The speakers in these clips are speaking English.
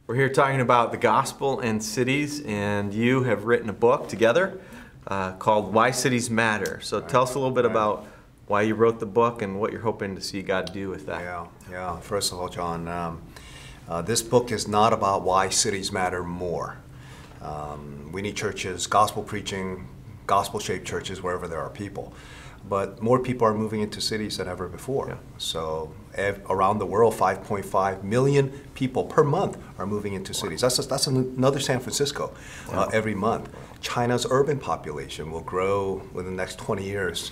We're here talking about the gospel and cities, and you have written a book together called Why Cities Matter. So tell us a little bit about why you wrote the book and what you're hoping to see God do with that. Yeah. First of all, John, this book is not about why cities matter more. We need churches, gospel preaching, gospel-shaped churches wherever there are people. But more people are moving into cities than ever before. Yeah. So around the world, 5.5 million people per month are moving into cities. That's another San Francisco every month. China's urban population will grow within the next 20 years.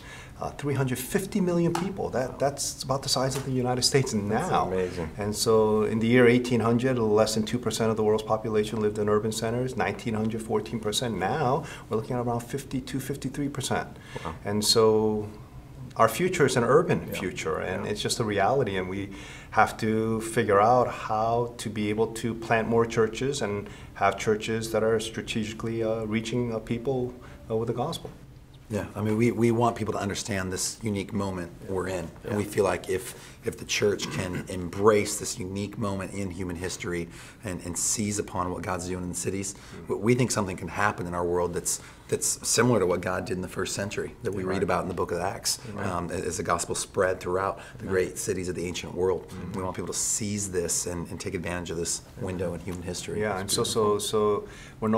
350 million people. That's about the size of the United States now. That's amazing. And so in the year 1800, less than 2% of the world's population lived in urban centers. 1900, 14%. Now we're looking at around 52, 53%. Wow. And so our future is an urban future, and it's just a reality, and we have to figure out how to be able to plant more churches and have churches that are strategically reaching people with the gospel. Yeah, I mean, we want people to understand this unique moment we're in. And we feel like if the church can embrace this unique moment in human history and seize upon what God's doing in the cities, we think something can happen in our world that's similar to what God did in the first century that we read about in the book of Acts as the gospel spread throughout the great cities of the ancient world. We want people to seize this and take advantage of this window in human history. Yeah, and so we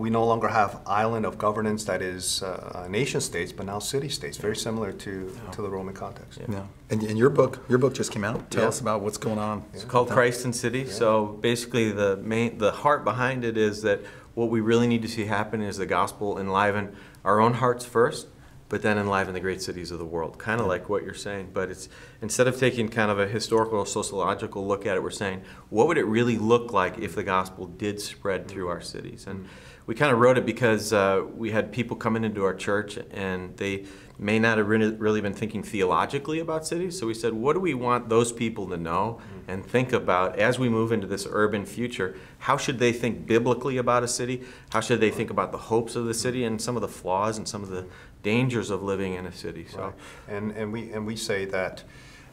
no longer have island of governance that is nation states, but now city states, very similar to the Roman context. Yeah. And your book just came out. Tell us about what's going on. It's called Christ in Cities. So basically the heart behind it is that what we really need to see happen is the gospel enliven our own hearts first, but then enliven the great cities of the world. Kind of like what you're saying, but it's instead of taking kind of a historical, sociological look at it, we're saying, what would it really look like if the gospel did spread through our cities? And we kind of wrote it because we had people coming into our church and they may not have really been thinking theologically about cities. So we said, what do we want those people to know and think about as we move into this urban future? How should they think biblically about a city? How should they think about the hopes of the city and some of the flaws and some of the dangers of living in a city? So, and we say that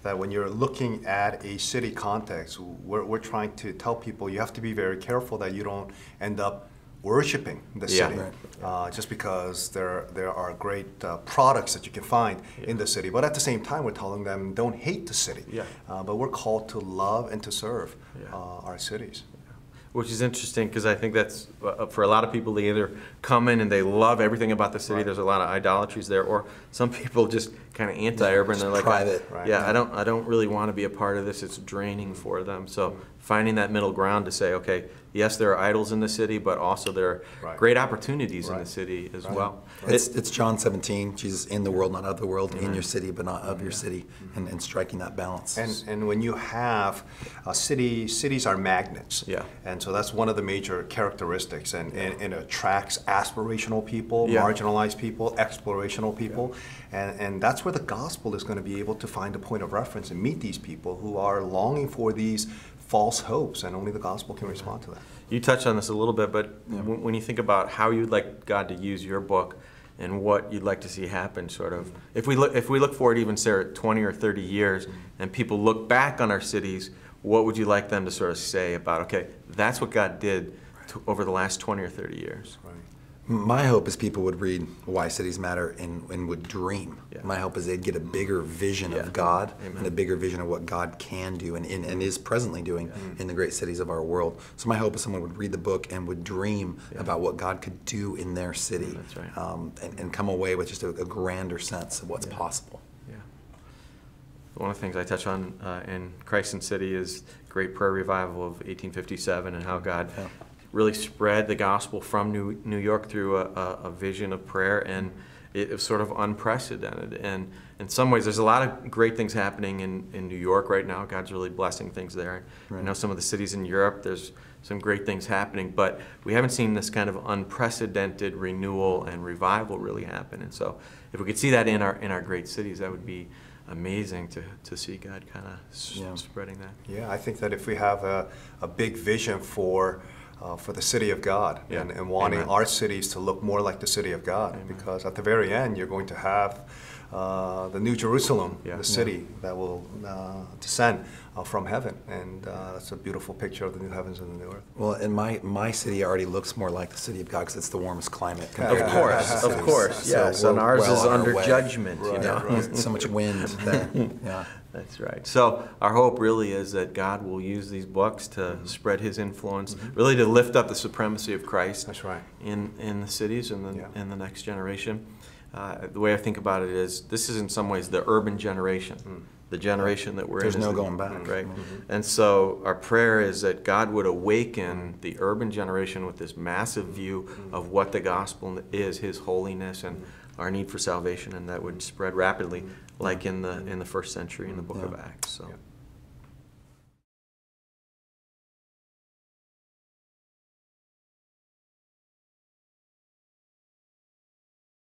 when you're looking at a city context, we're trying to tell people you have to be very careful that you don't end up worshiping the city, just because there are great products that you can find in the city. But at the same time, we're telling them don't hate the city. But we're called to love and to serve our cities. Which is interesting because I think that's, for a lot of people, they either come in and they love everything about the city. There's a lot of idolatries there. Or some people just kind of anti-urban. They're like, private. I don't really want to be a part of this. It's draining for them. So finding that middle ground to say, okay, yes, there are idols in the city, but also there are great opportunities in the city as well. It's John 17, Jesus in the world, not of the world, in your city, but not of your city, and striking that balance. And when you have cities are magnets. And so that's one of the major characteristics, and it attracts aspirational people, marginalized people, explorational people, and that's where the gospel is going to be able to find a point of reference and meet these people who are longing for these false hopes, and only the gospel can respond to that. You touched on this a little bit, but when you think about how you'd like God to use your book and what you'd like to see happen, sort of, if we look forward even, say, 20 or 30 years, and people look back on our cities, what would you like them to sort of say about, okay, that's what God did over the last 20 or 30 years? My hope is people would read Why Cities Matter and would dream. My hope is they'd get a bigger vision of God and a bigger vision of what God can do and is presently doing in the great cities of our world. So my hope is someone would read the book and would dream about what God could do in their city. That's right. And come away with just a grander sense of what's possible. One of the things I touch on in Christ in City is Great Prayer Revival of 1857 and how God really spread the gospel from New York through a vision of prayer, and it was sort of unprecedented. And in some ways, there's a lot of great things happening in New York right now. God's really blessing things there. I know some of the cities in Europe, there's some great things happening, but we haven't seen this kind of unprecedented renewal and revival really happen. And so if we could see that in our great cities, that would be amazing to see God kind of spreading that. Yeah, I think that if we have a big vision for the city of God and wanting our cities to look more like the city of God, because at the very end you're going to have the New Jerusalem, Yeah. the city that will descend from heaven. And that's a beautiful picture of the new heavens and the new earth. Well, and my city already looks more like the city of God because it's the warmest climate. Of compared to course, other of cities. course, So yes. we're And ours well is on our under way. judgment, you Right, know. right. So much wind there. Yeah. That's right. So our hope really is that God will use these books to spread His influence, really to lift up the supremacy of Christ. That's right. In the cities and Yeah. in the next generation. The way I think about it is, this is in some ways the urban generation, the generation that we're There's in. no is the- going back. right? And so our prayer is that God would awaken the urban generation with this massive view of what the gospel is, His holiness, and our need for salvation, and that would spread rapidly, like in the first century in the book of Acts. So. Yeah.